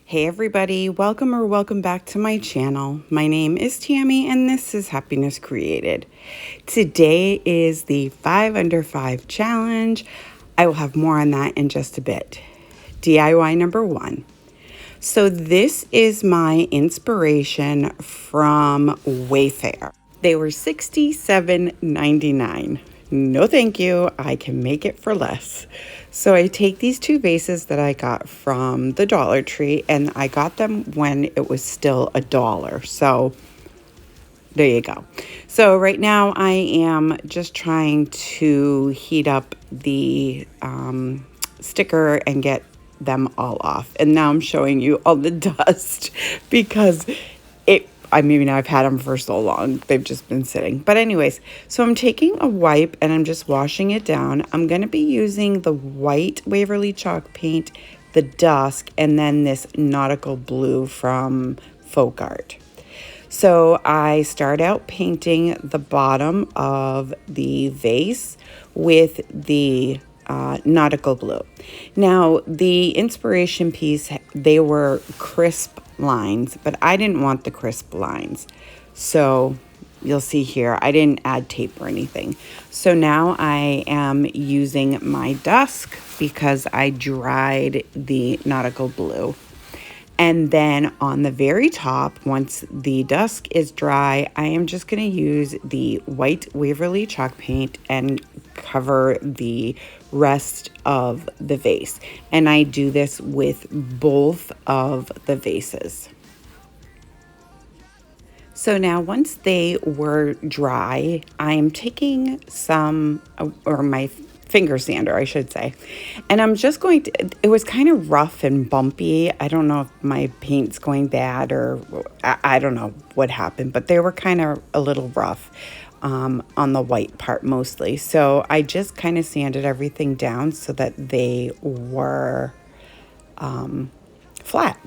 Hey everybody, welcome back to my channel. My name is Tammy and this is Happiness Created. Today is the 5 under 5 challenge. I will have more on that in just a bit. DIY number 1. So this is my inspiration from Wayfair. They were $67.99. No thank you, I can make it for less. So I take these two vases that I got from the Dollar Tree, and I got them when it was still $1. So there you go. So right now I am just trying to heat up the sticker and get them all off. And now I'm showing you all the dust because I've had them for so long. They've just been sitting. But anyways, so I'm taking a wipe and I'm just washing it down. I'm going to be using the white Waverly chalk paint, the dusk, and then this nautical blue from Folk Art. So I start out painting the bottom of the vase with the nautical blue. Now, the inspiration piece, they were crisp lines, but I didn't want the crisp lines. So you'll see here, I didn't add tape or anything. So now I am using my dusk because I dried the nautical blue. And then on the very top, once the dusk is dry, I am just going to use the white Waverly chalk paint and cover the rest of the vase. And I do this with both of the vases. So now once they were dry, I am taking my finger sander, I should say. And I'm just going to, it was kind of rough and bumpy. I don't know if my paint's going bad or I don't know what happened, but they were kind of a little rough on the white part mostly. So I just kind of sanded everything down so that they were flat.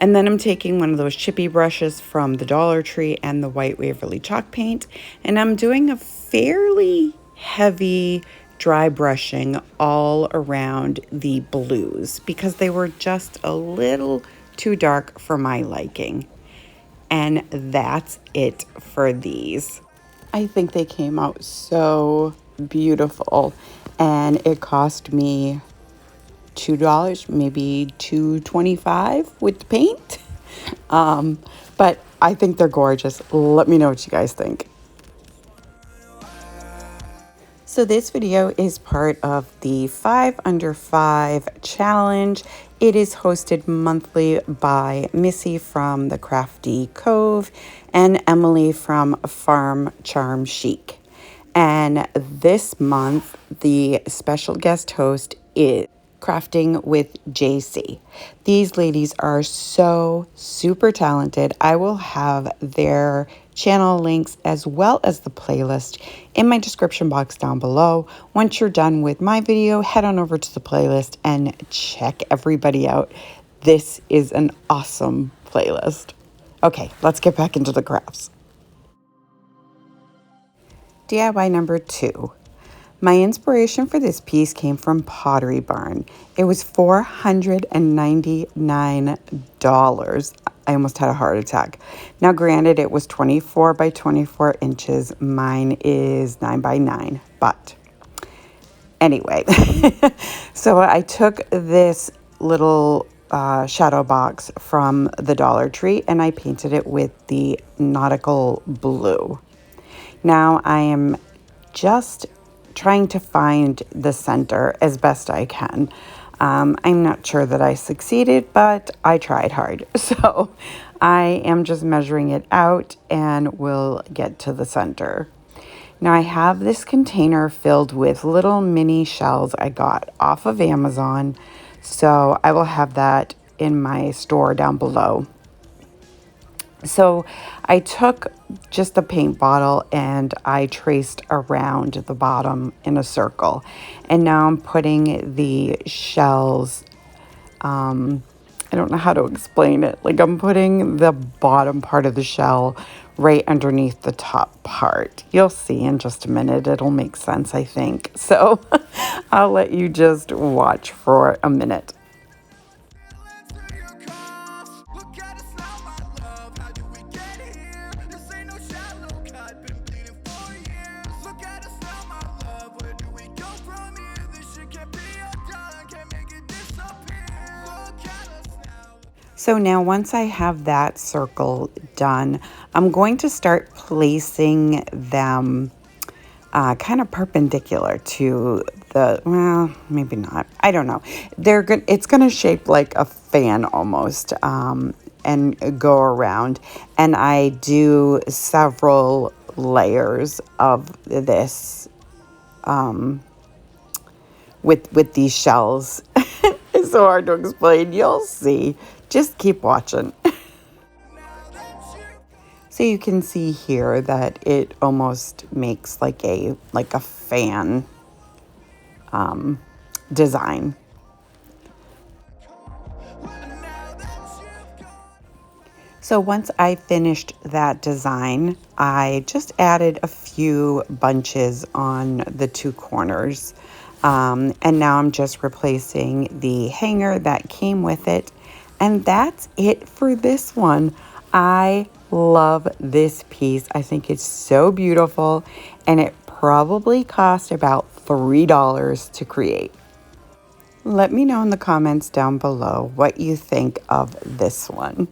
And then I'm taking one of those chippy brushes from the Dollar Tree and the white Waverly chalk paint, and I'm doing a fairly heavy dry brushing all around the blues because they were just a little too dark for my liking. And that's it for these. I think they came out so beautiful, and it cost me $2, maybe $2.25 with the paint. But I think they're gorgeous. Let me know what you guys think. So this video is part of the 5 under 5 challenge. It is hosted monthly by Missy from the Crafty Cove and Emily from Farm Charm Chic. And this month, the special guest host is Crafting with JC. These ladies are so super talented. I will have their channel links as well as the playlist in my description box down below. Once you're done with my video, head on over to the playlist and check everybody out. This is an awesome playlist. Okay, let's get back into the crafts. DIY number 2. My inspiration for this piece came from Pottery Barn. It was $499. I almost had a heart attack. Now, granted, it was 24 by 24 inches. Mine is 9 by 9, but anyway. So I took this little shadow box from the Dollar Tree and I painted it with the nautical blue. Now I am just trying to find the center as best I can. I'm not sure that I succeeded, but I tried hard. So I am just measuring it out and we'll get to the center. Now I have this container filled with little mini shells I got off of Amazon. So I will have that in my store down below. So I took just a paint bottle and I traced around the bottom in a circle. And now I'm putting the shells, I don't know how to explain it. Like I'm putting the bottom part of the shell right underneath the top part. You'll see in just a minute. It'll make sense, I think. So I'll let you just watch for a minute. So now once I have that circle done, I'm going to start placing them kind of perpendicular to the, well, maybe not. I don't know. It's going to shape like a fan almost, and go around. And I do several layers of this with these shells. It's so hard to explain. You'll see. Just keep watching. So you can see here that it almost makes like a fan design. So once I finished that design, I just added a few bunches on the two corners. And now I'm just replacing the hanger that came with it. And that's it for this one. I love this piece. I think it's so beautiful, and it probably cost about $3 to create. Let me know in the comments down below what you think of this one.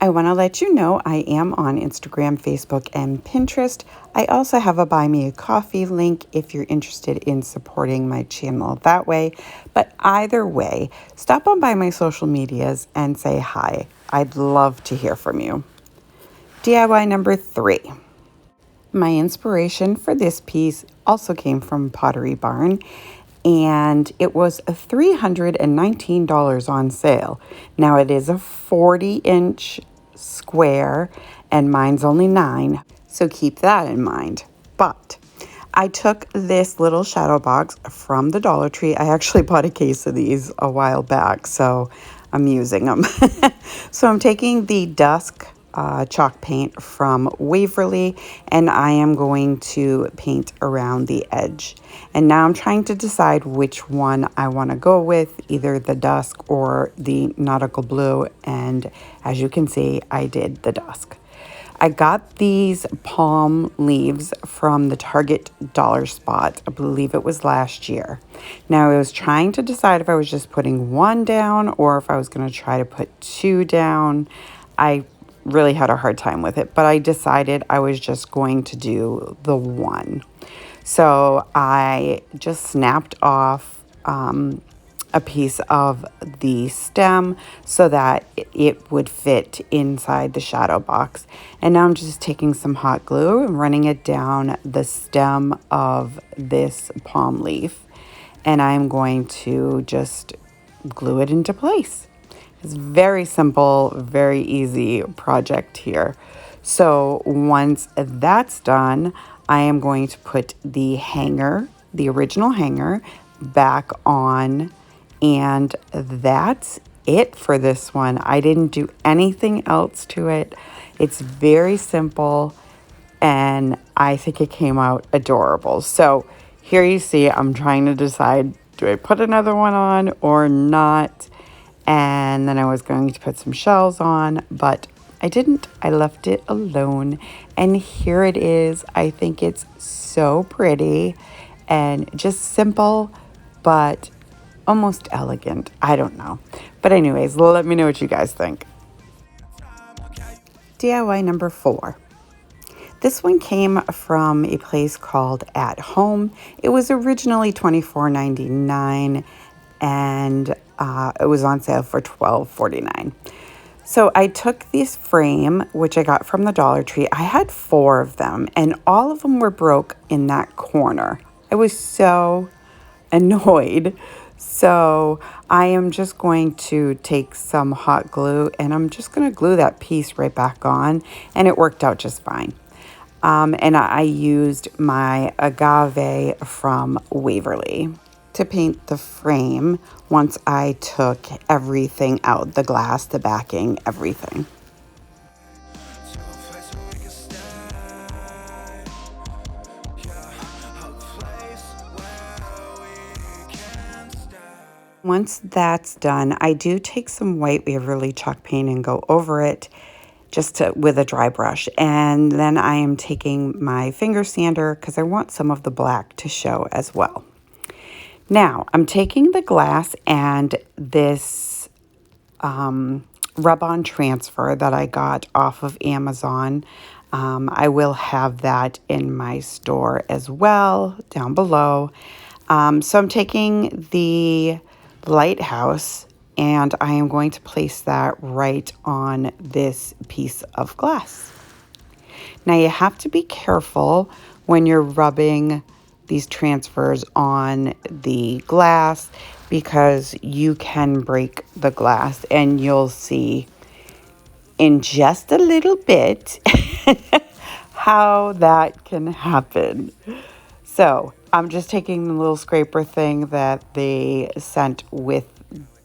I want to let you know I am on Instagram, Facebook, and Pinterest. I also have a Buy Me a Coffee link if you're interested in supporting my channel that way. But either way, stop on by my social medias and say hi. I'd love to hear from you. DIY number 3. My inspiration for this piece also came from Pottery Barn, and it was $319 on sale. Now it is a 40-inch square, and mine's only 9, so keep that in mind. But I took this little shadow box from the Dollar Tree. I actually bought a case of these a while back, so I'm using them. So I'm taking the dusk chalk paint from Waverly, and I am going to paint around the edge. And now I'm trying to decide which one I want to go with, either the dusk or the nautical blue, and as you can see, I did the dusk. I got these palm leaves from the Target dollar spot. I believe it was last year. Now I was trying to decide if I was just putting one down or if I was going to try to put 2 down. I really had a hard time with it, but I decided I was just going to do the 1. So I just snapped off a piece of the stem so that it would fit inside the shadow box. And now I'm just taking some hot glue and running it down the stem of this palm leaf. And I'm going to just glue it into place. It's very simple, very easy project here. So once that's done, I am going to put the hanger, the original hanger, back on, and that's it for this one. I didn't do anything else to it. It's very simple, and I think it came out adorable. So here you see, I'm trying to decide, do I put another one on or not? And then I was going to put some shells on, but I didn't. I left it alone. And here it is. I think it's so pretty and just simple, but almost elegant. I don't know. But anyways, let me know what you guys think. DIY number 4. This one came from a place called At Home. It was originally $24.99, and it was on sale for $12.49. So I took this frame, which I got from the Dollar Tree. I had 4 of them, and all of them were broke in that corner. I was so annoyed. So I am just going to take some hot glue, and I'm just going to glue that piece right back on, and it worked out just fine. And I used my agave from Waverly to paint the frame once I took everything out, the glass, the backing, everything. Once that's done, I do take some white Waverly chalk paint and go over it with a dry brush. And then I am taking my finger sander because I want some of the black to show as well. Now, I'm taking the glass and this rub-on transfer that I got off of Amazon. I will have that in my store as well down below. So I'm taking the lighthouse and I am going to place that right on this piece of glass. Now you have to be careful when you're rubbing these transfers on the glass because you can break the glass, and you'll see in just a little bit how that can happen. So I'm just taking the little scraper thing that they sent with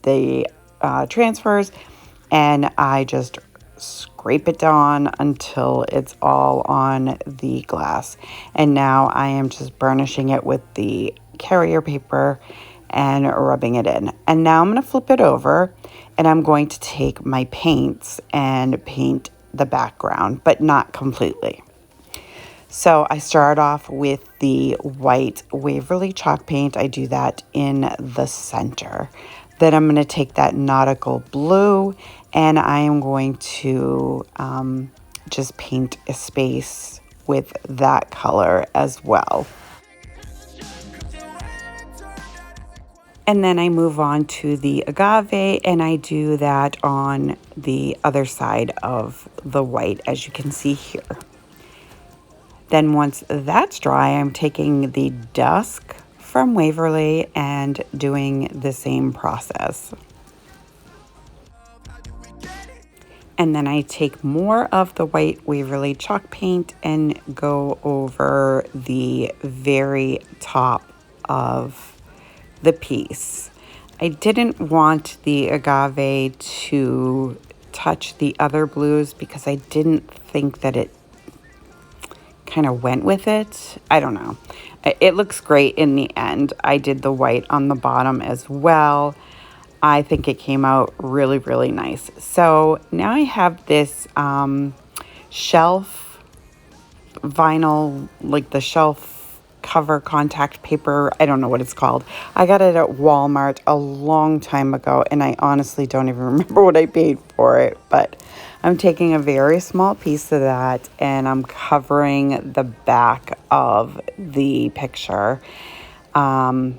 the transfers, and I just scrape it down until it's all on the glass. And now I am just burnishing it with the carrier paper and rubbing it in. And now I'm going to flip it over, and I'm going to take my paints and paint the background, but not completely. So I start off with the white Waverly chalk paint. I do that in the center. Then I'm going to take that nautical blue and I am going to just paint a space with that color as well. And then I move on to the agave and I do that on the other side of the white, as you can see here. Then once that's dry, I'm taking the dusk from Waverly and doing the same process. And then I take more of the white Waverly chalk paint and go over the very top of the piece. I didn't want the agave to touch the other blues because I didn't think that it kind of went with it. I don't know. It looks great in the end. I did the white on the bottom as well. I think it came out really, really nice. So now I have this shelf vinyl, like the shelf cover contact paper. I don't know what it's called. I got it at Walmart a long time ago, and I honestly don't even remember what I paid for it, but I'm taking a very small piece of that and I'm covering the back of the picture, or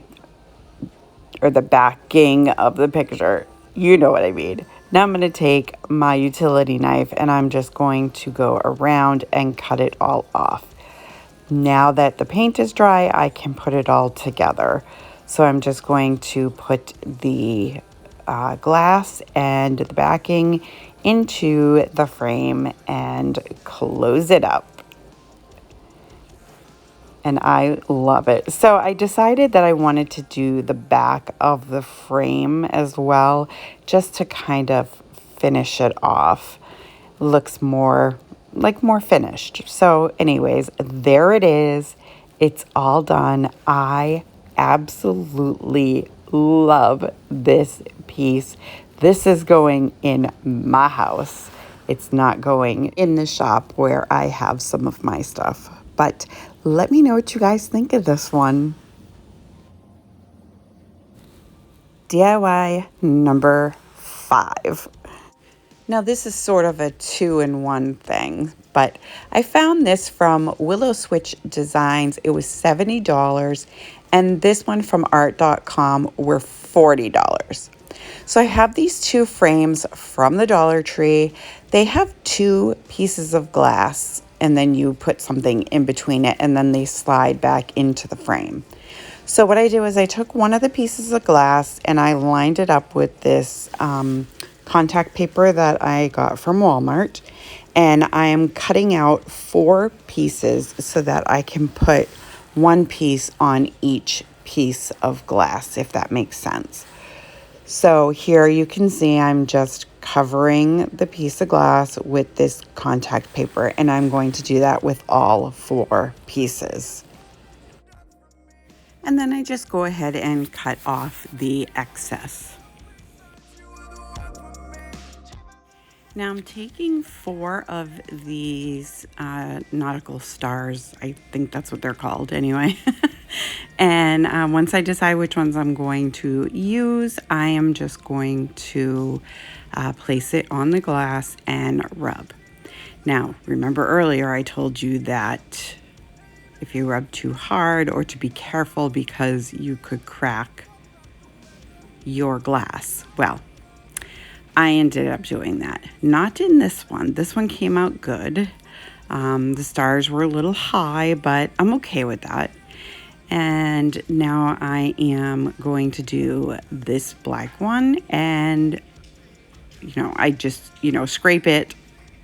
the backing of the picture. You know what I mean. Now I'm going to take my utility knife and I'm just going to go around and cut it all off. Now that the paint is dry, I can put it all together. So I'm just going to put the glass and the backing into the frame and close it up. And I love it. So I decided that I wanted to do the back of the frame as well, just to kind of finish it off. Looks more finished. So anyways, there it is. It's all done. I absolutely love this piece. This is going in my house. It's not going in the shop where I have some of my stuff. But let me know what you guys think of this one. DIY number 5. Now this is sort of a 2-in-1 thing, but I found this from Willow Switch Designs. It was $70, and this one from art.com were $40. So I have these 2 frames from the Dollar Tree. They have 2 pieces of glass, and then you put something in between it, and then they slide back into the frame. So what I do is I took one of the pieces of glass and I lined it up with this contact paper that I got from Walmart, and I am cutting out 4 pieces so that I can put 1 piece on each piece of glass, if that makes sense. So here you can see I'm just covering the piece of glass with this contact paper, and I'm going to do that with all 4 pieces. And then I just go ahead and cut off the excess. Now I'm taking 4 of these nautical stars. I think that's what they're called anyway. And once I decide which ones I'm going to use, I am just going to place it on the glass and rub. Now, remember earlier I told you that if you rub too hard or to be careful because you could crack your glass. Well, I ended up doing that. Not in this one. This one came out good. The stars were a little high, but I'm okay with that. And now I am going to do this black one, and I just, scrape it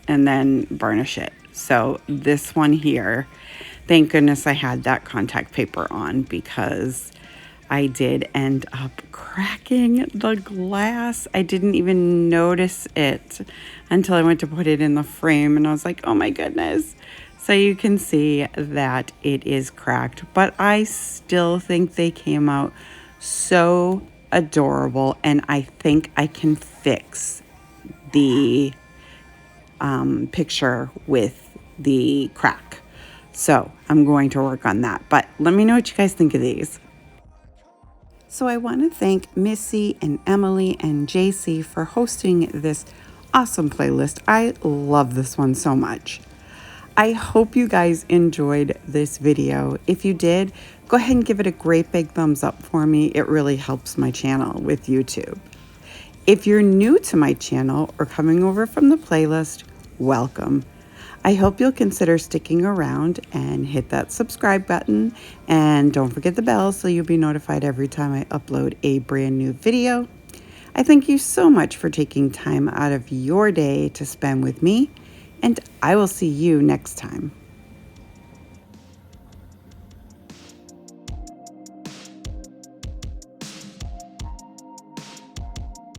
and then burnish it. So this one here, thank goodness I had that contact paper on, because I did end up cracking the glass. I didn't even notice it until I went to put it in the frame, and I was like, oh my goodness. So you can see that it is cracked, but I still think they came out so adorable, and I think I can fix the picture with the crack. So I'm going to work on that, but let me know what you guys think of these. So I want to thank Missy and Emily and JC for hosting this awesome playlist. I love this one so much. I hope you guys enjoyed this video. If you did, go ahead and give it a great big thumbs up for me. It really helps my channel with YouTube. If you're new to my channel or coming over from the playlist, welcome. I hope you'll consider sticking around and hit that subscribe button, and don't forget the bell so you'll be notified every time I upload a brand new video. I thank you so much for taking time out of your day to spend with me, and I will see you next time.